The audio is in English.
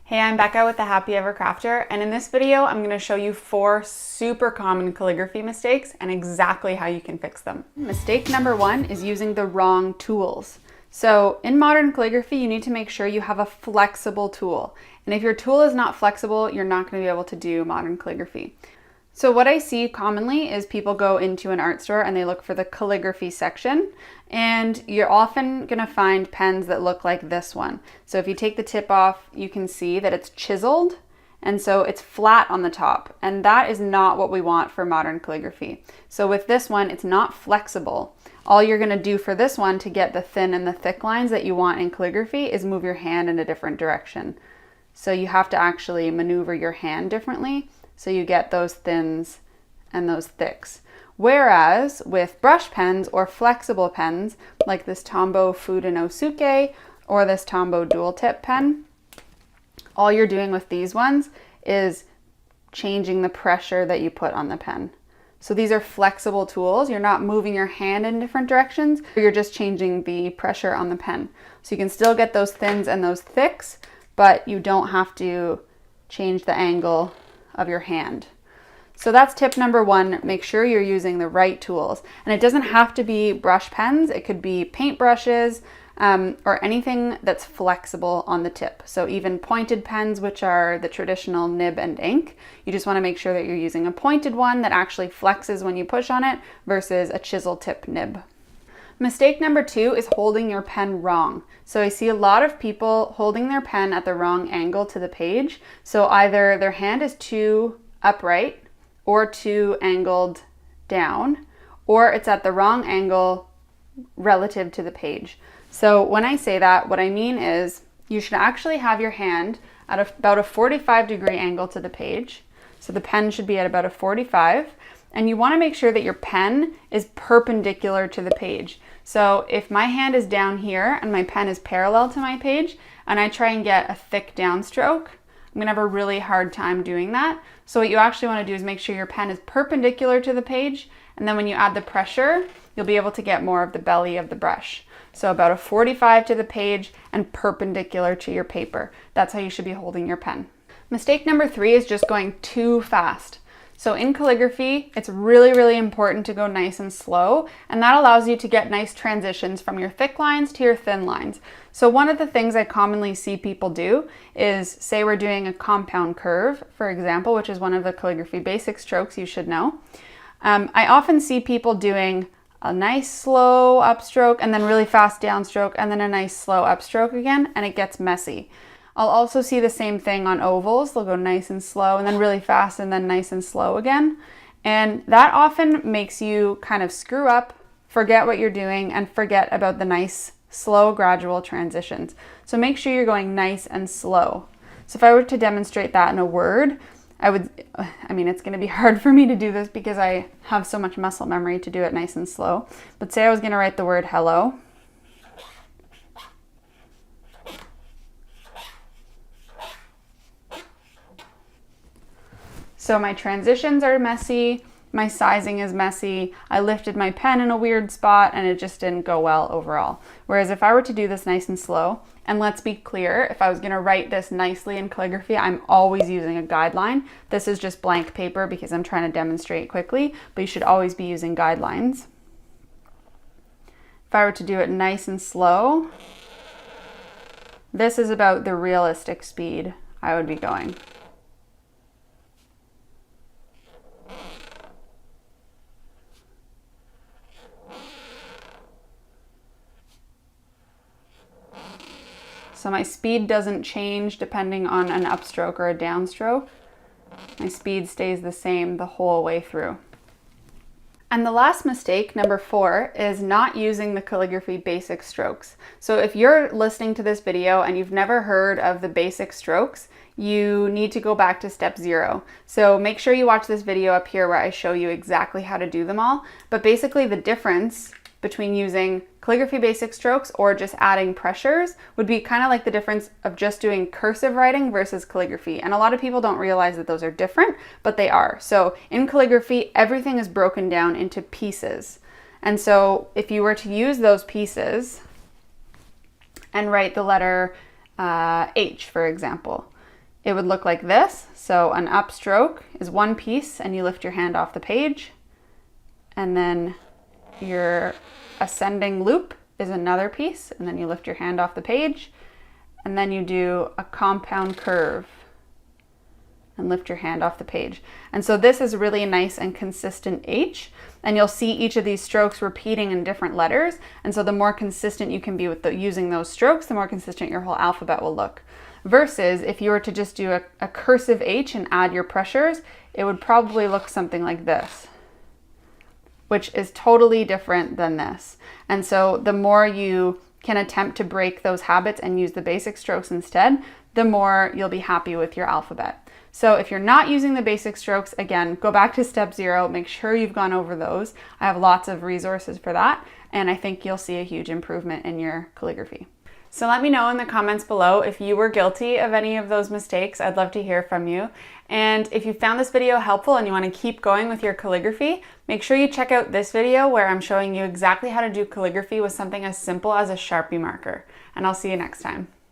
Hey, I'm Becca with the Happy Ever Crafter, and in this video I'm going to show you 4 super common calligraphy mistakes and exactly how you can fix them. Mistake number 1 is using the wrong tools. So in modern calligraphy, you need to make sure you have a flexible tool. And if your tool is not flexible, you're not going to be able to do modern calligraphy. So what I see commonly is people go into an art store and they look for the calligraphy section, and you're often going to find pens that look like this one. So if you take the tip off, you can see that it's chiseled, and so it's flat on the top, and that is not what we want for modern calligraphy. So with this one, it's not flexible. All you're going to do for this one to get the thin and the thick lines that you want in calligraphy is move your hand in a different direction. So you have to actually maneuver your hand differently, so you get those thins and those thicks. Whereas with brush pens or flexible pens, like this Tombow Food and Osuke or this Tombow dual tip pen, all you're doing with these ones is changing the pressure that you put on the pen. So these are flexible tools. You're not moving your hand in different directions, you're just changing the pressure on the pen. So you can still get those thins and those thicks, but you don't have to change the angle of your hand. So that's tip number 1. Make sure you're using the right tools. And it doesn't have to be brush pens. It could be paint brushes or anything that's flexible on the tip. So even pointed pens, which are the traditional nib and ink, you just want to make sure that you're using a pointed one that actually flexes when you push on it versus a chisel tip nib. Mistake number 2 is holding your pen wrong. So I see a lot of people holding their pen at the wrong angle to the page. So either their hand is too upright or too angled down, or it's at the wrong angle relative to the page. So when I say that, what I mean is you should actually have your hand at about a 45-degree angle to the page. So the pen should be at about a 45. And you want to make sure that your pen is perpendicular to the page. So if my hand is down here and my pen is parallel to my page and I try and get a thick downstroke, I'm going to have a really hard time doing that. So what you actually want to do is make sure your pen is perpendicular to the page, and then when you add the pressure, you'll be able to get more of the belly of the brush. So about a 45 to the page and perpendicular to your paper. That's how you should be holding your pen. Mistake number 3 is just going too fast. So in calligraphy, it's really important to go nice and slow, and that allows you to get nice transitions from your thick lines to your thin lines. So one of the things I commonly see people do is, say we're doing a compound curve, for example, which is one of the calligraphy basic strokes you should know. I often see people doing a nice slow upstroke and then really fast downstroke and then a nice slow upstroke again, and it gets messy. I'll also see the same thing on ovals. They'll go nice and slow and then really fast and then nice and slow again. And that often makes you kind of screw up, forget what you're doing, and forget about the nice, slow, gradual transitions. So make sure you're going nice and slow. So if I were to demonstrate that in a word, it's going to be hard for me to do this because I have so much muscle memory to do it nice and slow. But say I was going to write the word hello. So my transitions are messy, my sizing is messy, I lifted my pen in a weird spot, and it just didn't go well overall. Whereas if I were to do this nice and slow, and let's be clear, if I was gonna write this nicely in calligraphy, I'm always using a guideline. This is just blank paper because I'm trying to demonstrate quickly, but you should always be using guidelines. If I were to do it nice and slow, this is about the realistic speed I would be going. So my speed doesn't change depending on an upstroke or a downstroke. My speed stays the same the whole way through. And the last mistake, number 4, is not using the calligraphy basic strokes. So if you're listening to this video and you've never heard of the basic strokes, you need to go back to step 0. So make sure you watch this video up here where I show you exactly how to do them all. But basically the difference between using calligraphy basic strokes or just adding pressures would be kind of like the difference of just doing cursive writing versus calligraphy. And a lot of people don't realize that those are different, but they are. So in calligraphy, everything is broken down into pieces. And so if you were to use those pieces and write the letter H, for example, it would look like this. So an upstroke is one piece and you lift your hand off the page. And then your ascending loop is another piece, and then you lift your hand off the page. And then you do a compound curve and lift your hand off the page. And so this is really a nice and consistent H, and you'll see each of these strokes repeating in different letters. And so the more consistent you can be with using those strokes, the more consistent your whole alphabet will look. Versus if you were to just do a cursive H and add your pressures, it would probably look something like this, which is totally different than this. And so the more you can attempt to break those habits and use the basic strokes instead, the more you'll be happy with your alphabet. So if you're not using the basic strokes, again, go back to step 0, make sure you've gone over those. I have lots of resources for that, and I think you'll see a huge improvement in your calligraphy. So let me know in the comments below if you were guilty of any of those mistakes. I'd love to hear from you. And if you found this video helpful and you want to keep going with your calligraphy, make sure you check out this video where I'm showing you exactly how to do calligraphy with something as simple as a Sharpie marker. And I'll see you next time.